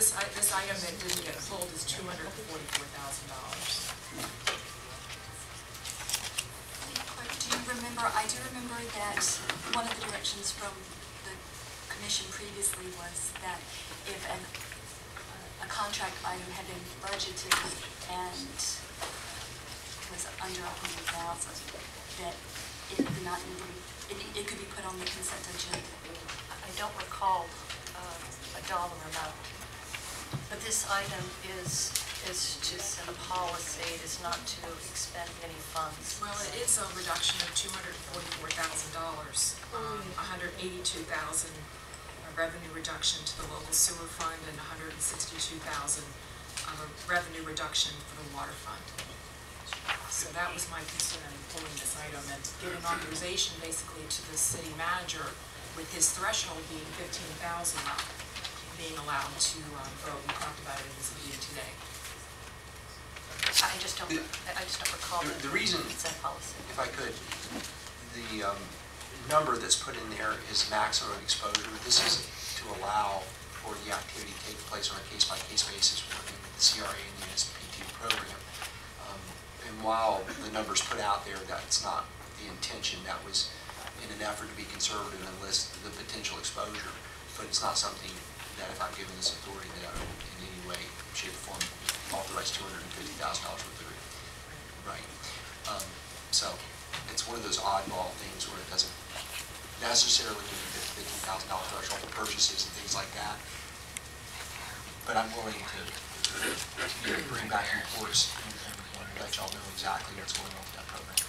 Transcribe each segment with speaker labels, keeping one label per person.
Speaker 1: this item that didn't get pulled is $244,000.
Speaker 2: I do remember that one of the directions from the commission previously was that if a contract item had been budgeted and was under 100,000, that it did not need to be, it could be put on the consent agenda.
Speaker 3: I don't recall a dollar amount, but this item is just a policy. It is not to expend any funds.
Speaker 1: Well, it is a reduction of $244,000, $182,000 revenue reduction to the local sewer fund, and $162,000 revenue reduction for the water fund. So that was my concern in pulling this item and giving authorization basically to the city manager, with his threshold being $15,000, being allowed to go. We talked about it in this meeting today.
Speaker 3: I just don't recall
Speaker 4: the reason,
Speaker 3: consent policy.
Speaker 4: if I could, the number that's put in there is maximum exposure. This is to allow for the activity to take place on a case-by-case basis within the CRA and the SPT program. And while the number's put out there, that's not the intention. That was in an effort to be conservative and list the potential exposure. But it's not something that, if I'm given this authority, that I would in any way, shape, or form authorize $250,000 worth of it. Right. So it's one of those oddball things where it doesn't necessarily mean the $15,000 threshold for purchases and things like that. But I'm willing to bring back reports and let y'all know exactly what's going on with that program.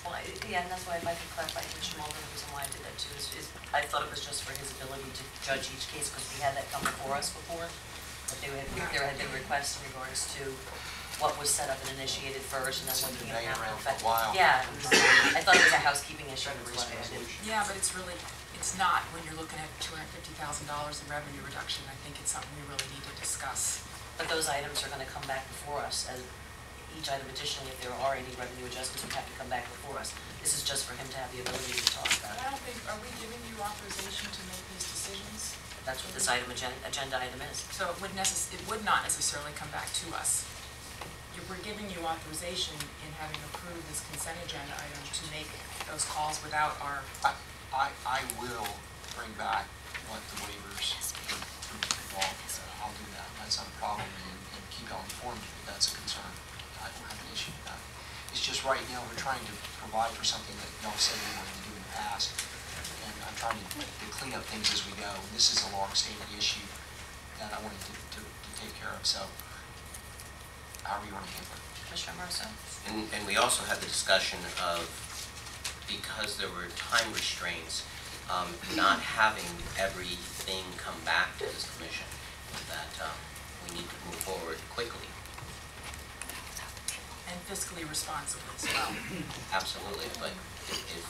Speaker 3: Well, yeah, and that's why if I could clarify Commissioner Mulder, the reason why I did that too is I thought it was just for his ability to judge each case, because we had that come before us before. But there had been requests in regards to what was set up and initiated first, and then what came after the fact. Yeah, I thought it was a housekeeping issue.
Speaker 1: Yeah, but it's not when you're looking at $250,000 in revenue reduction. I think it's something we really need to discuss.
Speaker 3: But those items are going to come back before us, as each item additionally, if there are any revenue adjustments, would have to come back before us. This is just for him to have the ability to talk about it.
Speaker 1: I don't think, are we giving you authorization to make these decisions?
Speaker 3: That's what this agenda item is.
Speaker 1: So it would not necessarily come back to us. We're giving you authorization in having approved this consent agenda item to make those calls without our...
Speaker 4: I will bring back what the waivers involve. I'll do that. That's not a problem, and keep y'all informed if that's a concern. I don't have an issue with that. It's just right now we're trying to provide for something that y'all said we wanted to do in the past. And I'm trying to clean up things as we go. This is a long-standing issue that I wanted to take care of. So, however you want to handle it.
Speaker 3: Commissioner Marceau?
Speaker 5: And we also had the discussion of, because there were time restraints, not having everything come back to this commission, that we need to move forward quickly.
Speaker 1: And fiscally responsible as well.
Speaker 5: Absolutely, but if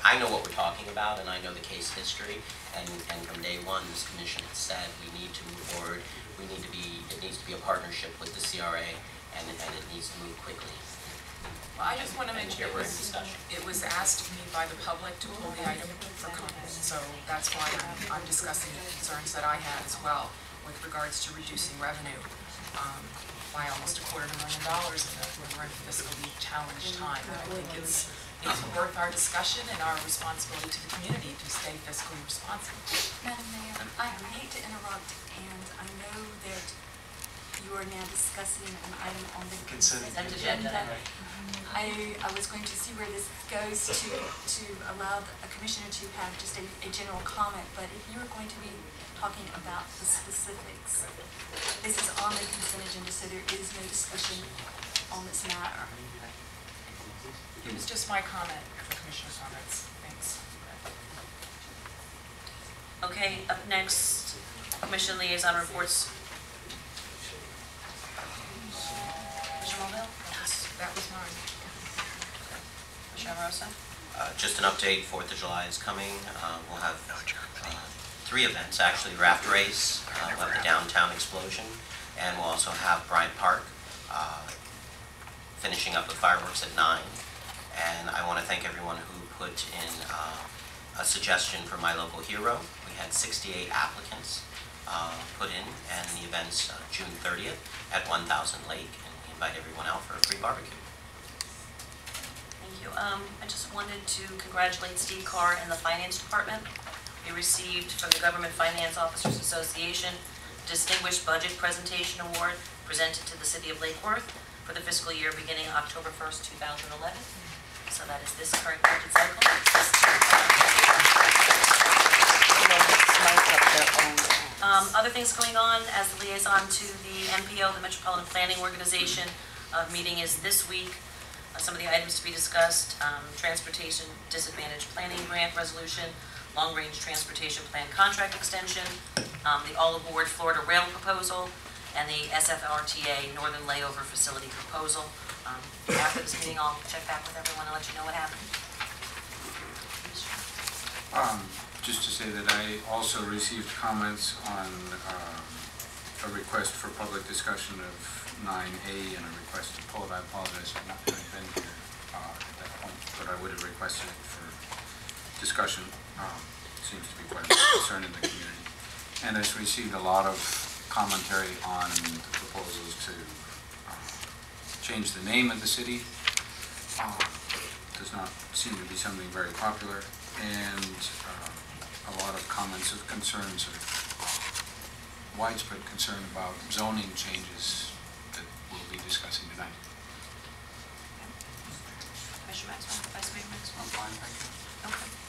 Speaker 5: I know what we're talking about, and I know the case history, and from day one, this commission has said we need to move forward. It needs to be a partnership with the CRA, and it needs to move quickly.
Speaker 1: Well, I just want to mention it was asked of me by the public to pull the item for comment, so that's why I'm discussing the concerns that I had as well with regards to reducing revenue by almost $250,000 in a fiscally challenged time. And I think it's worth our discussion and our responsibility to the community to stay fiscally responsible.
Speaker 2: Madam Mayor, I hate to interrupt, and I know that you are now discussing an item on the consent agenda. I was going to see where this goes to allow a commissioner to have just a general comment, but if you are going to be talking about the specifics, this is on the consent agenda, so there is no discussion on this matter.
Speaker 1: It was just my comment for commissioner comments. Thanks.
Speaker 3: Okay, up next, Commission Liaison Reports. Commissioner Mulville?
Speaker 1: Yes, that was mine.
Speaker 3: Commissioner Rosa?
Speaker 5: Just an update, 4th of July is coming. We'll have 3 events, actually. Raft Race, we'll have the Downtown Explosion, and we'll also have Bryant Park finishing up with fireworks at 9. And I want to thank everyone who put in a suggestion for My Local Hero. We had 68 applicants, put in, and the event's June 30th at 1000 Lake, and we invite everyone out for a free barbecue.
Speaker 3: Thank you. I just wanted to congratulate Steve Carr and the Finance Department. We received from the Government Finance Officers Association Distinguished Budget Presentation Award presented to the City of Lake Worth for the fiscal year beginning October 1st, 2011. So that is this current budget cycle. Other things going on as the liaison to the MPO, the Metropolitan Planning Organization, meeting is this week. Some of the items to be discussed, Transportation Disadvantaged Planning Grant Resolution, Long Range Transportation Plan Contract Extension, the All Aboard Florida Rail Proposal, and the SFRTA Northern Layover Facility Proposal. After this meeting, I'll check back with everyone and let you know what happened.
Speaker 6: Just to say that I also received comments on a request for public discussion of 9A and a request to pull it. I apologize, I've not been here at that point, but I would have requested it for discussion. Seems to be quite a concern in the community. And has received a lot of commentary on the proposals to change the name of the city. Does not seem to be something very popular, and a lot of comments of concerns, of widespread concern about zoning changes that we'll be discussing tonight.
Speaker 3: Commissioner Maxwell, Vice Mayor Maxwell.
Speaker 6: I'm fine, thank you.
Speaker 3: Okay.